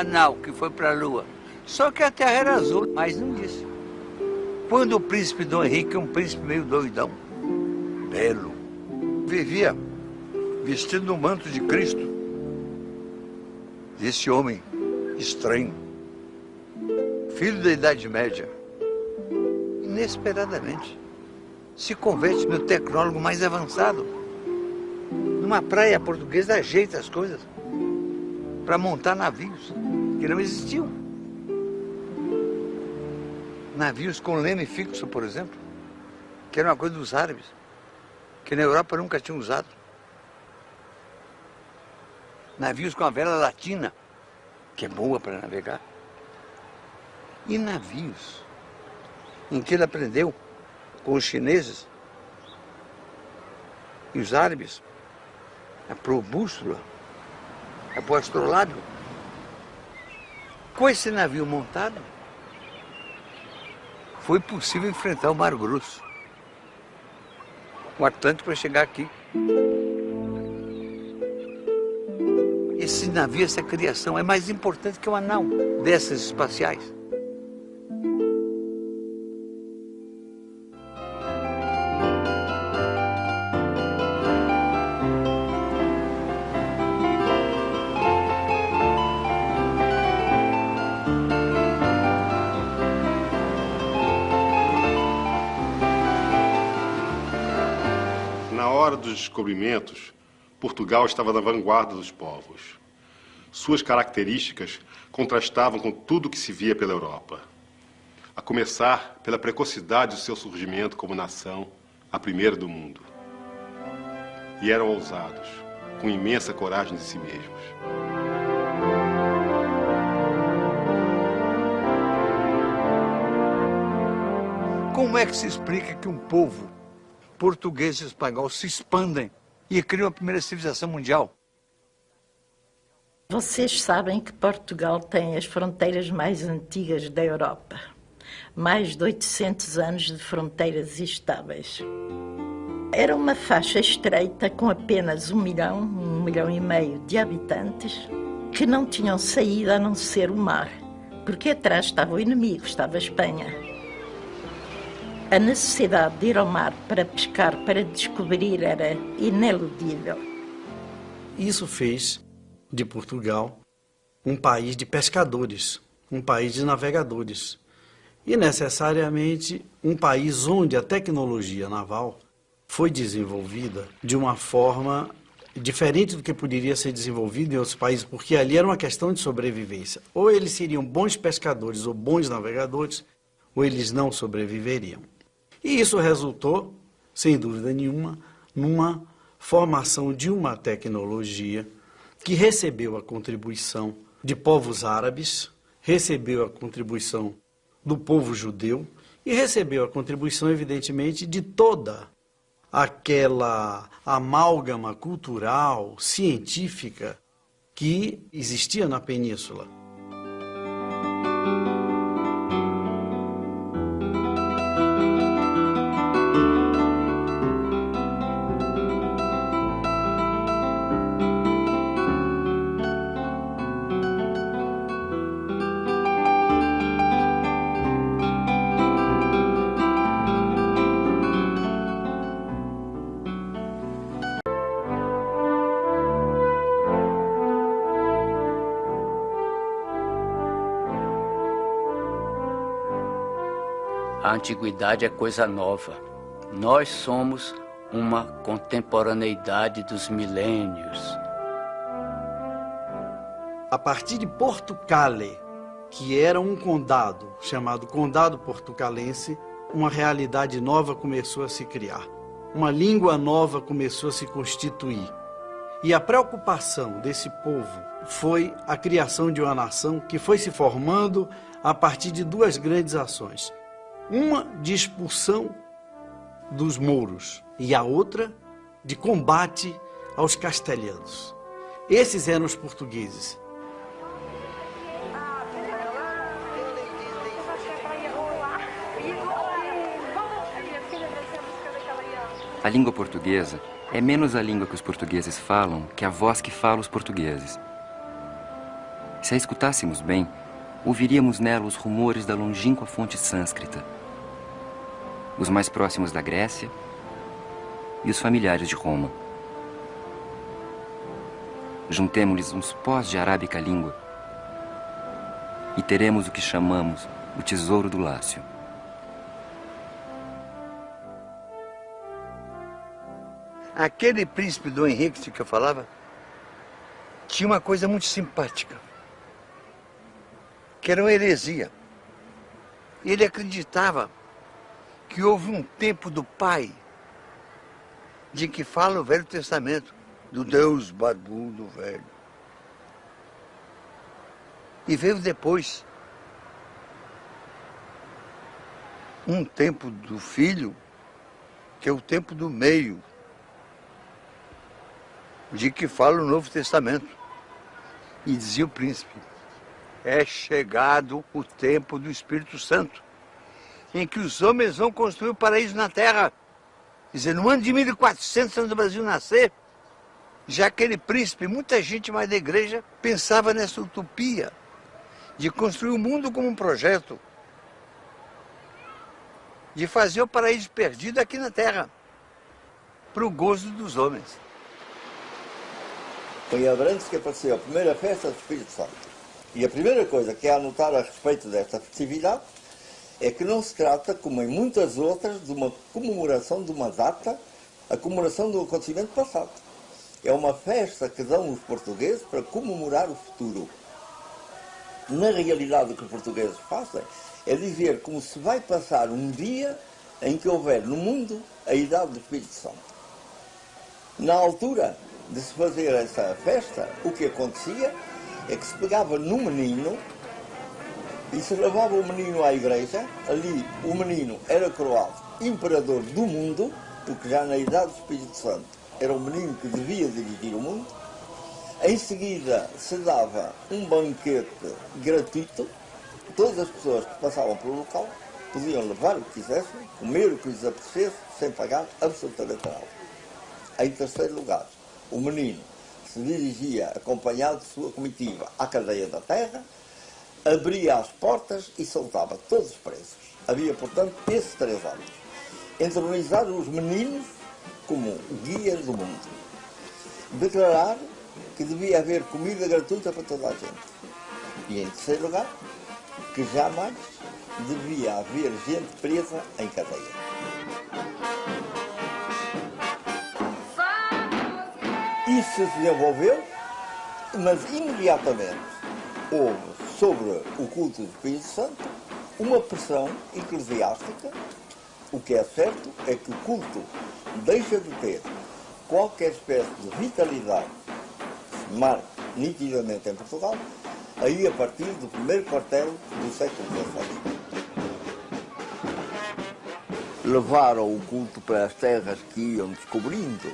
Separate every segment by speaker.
Speaker 1: uma nau que foi para a Lua. Só que a Terra era azul, mas não disse. Quando o príncipe Dom Henrique, um príncipe meio doidão, belo, vivia vestindo o manto de Cristo. Esse homem estranho, filho da Idade Média, inesperadamente, se converte no tecnólogo mais avançado. Numa praia portuguesa, ajeita as coisas para montar navios que não existiam. Navios com leme fixo, por exemplo, que era uma coisa dos árabes, que na Europa nunca tinham usado. Navios com a vela latina, que é boa para navegar. E navios em que ele aprendeu com os chineses e os árabes a pôr bússola, a pôr astrolábio. Com esse navio montado, foi possível enfrentar o Mar Grosso, o Atlântico, para chegar aqui. Esse navio, essa criação, é mais importante que uma nau dessas espaciais.
Speaker 2: Na hora dos descobrimentos, Portugal estava na vanguarda dos povos. Suas características contrastavam com tudo que se via pela Europa. A começar pela precocidade do seu surgimento como nação, a primeira do mundo. E eram ousados, com imensa coragem de si mesmos.
Speaker 1: Como é que se explica que um povo português e espanhol se expandem e criam a primeira civilização mundial?
Speaker 3: Vocês sabem que Portugal tem as fronteiras mais antigas da Europa. Mais de 800 anos de fronteiras estáveis. Era uma faixa estreita com apenas 1 milhão e meio de habitantes que não tinham saída a não ser o mar, porque atrás estava o inimigo, estava a Espanha. A necessidade de ir ao mar para pescar, para descobrir, era ineludível.
Speaker 4: Isso fez de Portugal um país de pescadores, um país de navegadores e necessariamente um país onde a tecnologia naval foi desenvolvida de uma forma diferente do que poderia ser desenvolvida em outros países, porque ali era uma questão de sobrevivência. Ou eles seriam bons pescadores ou bons navegadores, ou eles não sobreviveriam. E isso resultou, sem dúvida nenhuma, numa formação de uma tecnologia que recebeu a contribuição de povos árabes, recebeu a contribuição do povo judeu e recebeu a contribuição, evidentemente, de toda aquela amálgama cultural, científica que existia na península.
Speaker 5: A antiguidade é coisa nova. Nós somos uma contemporaneidade dos milênios.
Speaker 4: A partir de Portucale, que era um condado chamado Condado Portucalense, uma realidade nova começou a se criar. Uma língua nova começou a se constituir. E a preocupação desse povo foi a criação de uma nação que foi se formando a partir de duas grandes ações. Uma de expulsão dos mouros e a outra de combate aos castelhanos. Esses eram os portugueses.
Speaker 6: A língua portuguesa é menos a língua que os portugueses falam que a voz que fala os portugueses. Se a escutássemos bem, ouviríamos nela os rumores da longínqua fonte sânscrita, os mais próximos da Grécia e os familiares de Roma. Juntemo-lhes uns pós de arábica língua e teremos o que chamamos o tesouro do Lácio.
Speaker 1: Aquele príncipe Dom Henrique que eu falava tinha uma coisa muito simpática, que era uma heresia. Ele acreditava que houve um tempo do Pai, de que fala o Velho Testamento, do Deus barbudo velho. E veio depois um tempo do Filho, que é o tempo do meio, de que fala o Novo Testamento. E dizia o príncipe: é chegado o tempo do Espírito Santo, em que os homens vão construir o paraíso na terra. Quer dizer, no ano de 1400, antes do Brasil nascer, já aquele príncipe, muita gente mais da igreja, pensava nessa utopia de construir o mundo como um projeto, de fazer o paraíso perdido aqui na terra, para o gozo dos homens.
Speaker 7: Foi em Abrantes que apareceu a primeira festa do Espírito Santo. E a primeira coisa que é a notar a respeito desta festividade é que não se trata, como em muitas outras, de uma comemoração de uma data, a comemoração do acontecimento passado. É uma festa que dão os portugueses para comemorar o futuro. Na realidade, o que os portugueses fazem é dizer como se vai passar um dia em que houver no mundo a idade do Espírito Santo. Na altura de se fazer essa festa, o que acontecia é que se pegava no menino e se levava o menino à igreja. Ali o menino era coroado imperador do mundo, porque já na idade do Espírito Santo era o menino que devia dirigir o mundo. Em seguida se dava um banquete gratuito. Todas as pessoas que passavam pelo local podiam levar o que quisessem, comer o que lhes apetecesse, sem pagar absolutamente nada. Em terceiro lugar, o menino se dirigia, acompanhado de sua comitiva, à cadeia da terra, abria as portas e soltava todos os presos. Havia, portanto, esses 3 anos. Entronizar os meninos como guias do mundo. Declarar que devia haver comida gratuita para toda a gente. E, em terceiro lugar, que jamais devia haver gente presa em cadeia. Isso se desenvolveu, mas imediatamente houve sobre o culto do Espírito Santo uma pressão eclesiástica. O que é certo é que o culto deixa de ter qualquer espécie de vitalidade que se marca nitidamente em Portugal, aí a partir do primeiro quartel do século XVI. Levaram o culto para as terras que iam descobrindo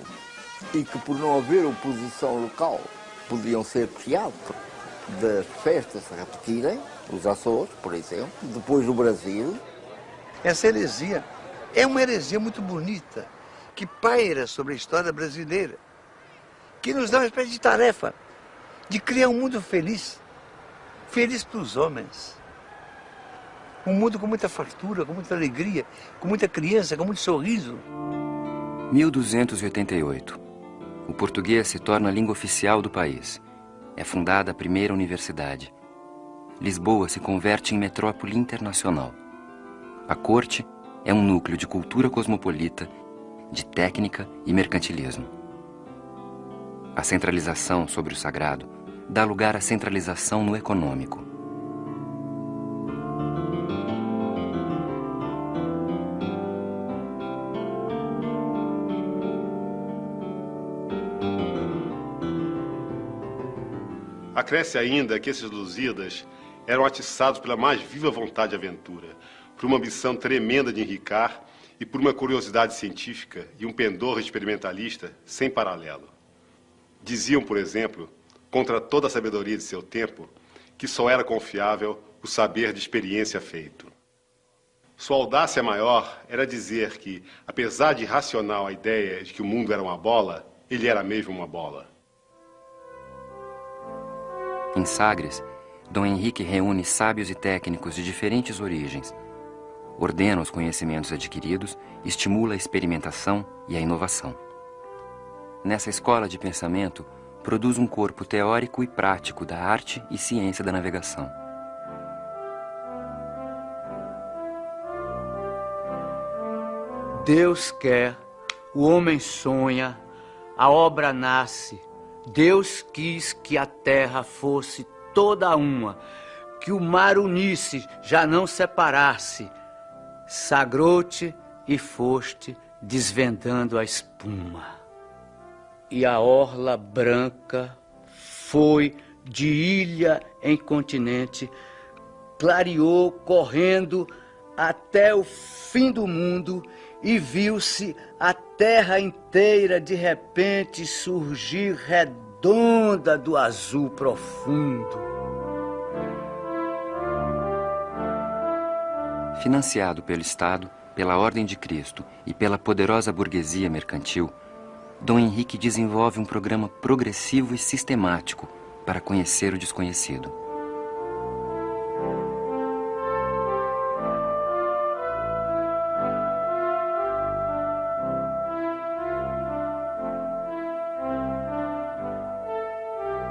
Speaker 7: e que, por não haver oposição local, podiam ser teatro das festas a repetirem, os Açores, por exemplo, depois o Brasil.
Speaker 1: Essa heresia é uma heresia muito bonita, que paira sobre a história brasileira, que nos dá uma espécie de tarefa de criar um mundo feliz, feliz para os homens. Um mundo com muita fartura, com muita alegria, com muita criança, com muito sorriso.
Speaker 6: 1288. O português se torna a língua oficial do país. É fundada a primeira universidade. Lisboa se converte em metrópole internacional. A corte é um núcleo de cultura cosmopolita, de técnica e mercantilismo. A centralização sobre o sagrado dá lugar à centralização no econômico.
Speaker 2: Acresce ainda que esses lusíadas eram atiçados pela mais viva vontade de aventura, por uma ambição tremenda de enricar e por uma curiosidade científica e um pendor experimentalista sem paralelo. Diziam, por exemplo, contra toda a sabedoria de seu tempo, que só era confiável o saber de experiência feito. Sua audácia maior era dizer que, apesar de irracional a ideia de que o mundo era uma bola, ele era mesmo uma bola.
Speaker 6: Em Sagres, Dom Henrique reúne sábios e técnicos de diferentes origens, ordena os conhecimentos adquiridos, estimula a experimentação e a inovação. Nessa escola de pensamento, produz um corpo teórico e prático da arte e ciência da navegação.
Speaker 5: Deus quer, o homem sonha, a obra nasce. Deus quis que a terra fosse toda uma, que o mar unisse, já não separasse. Sagrou-te e foste desvendando a espuma. E a orla branca foi de ilha em continente, clareou correndo até o fim do mundo e viu-se a terra inteira de repente surgir redonda do azul profundo.
Speaker 6: Financiado pelo Estado, pela Ordem de Cristo e pela poderosa burguesia mercantil, Dom Henrique desenvolve um programa progressivo e sistemático para conhecer o desconhecido.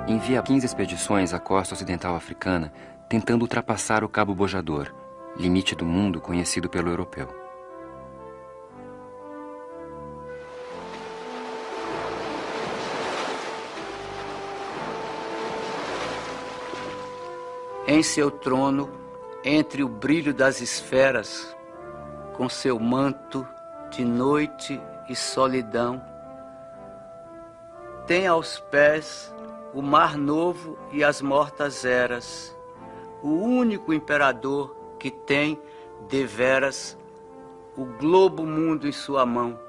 Speaker 6: Envia 15 expedições à costa ocidental africana, tentando ultrapassar o Cabo Bojador, limite do mundo conhecido pelo europeu.
Speaker 5: Em seu trono, entre o brilho das esferas, com seu manto de noite e solidão, tem aos pés o mar novo e as mortas eras, o único imperador que tem, deveras, o globo mundo em sua mão.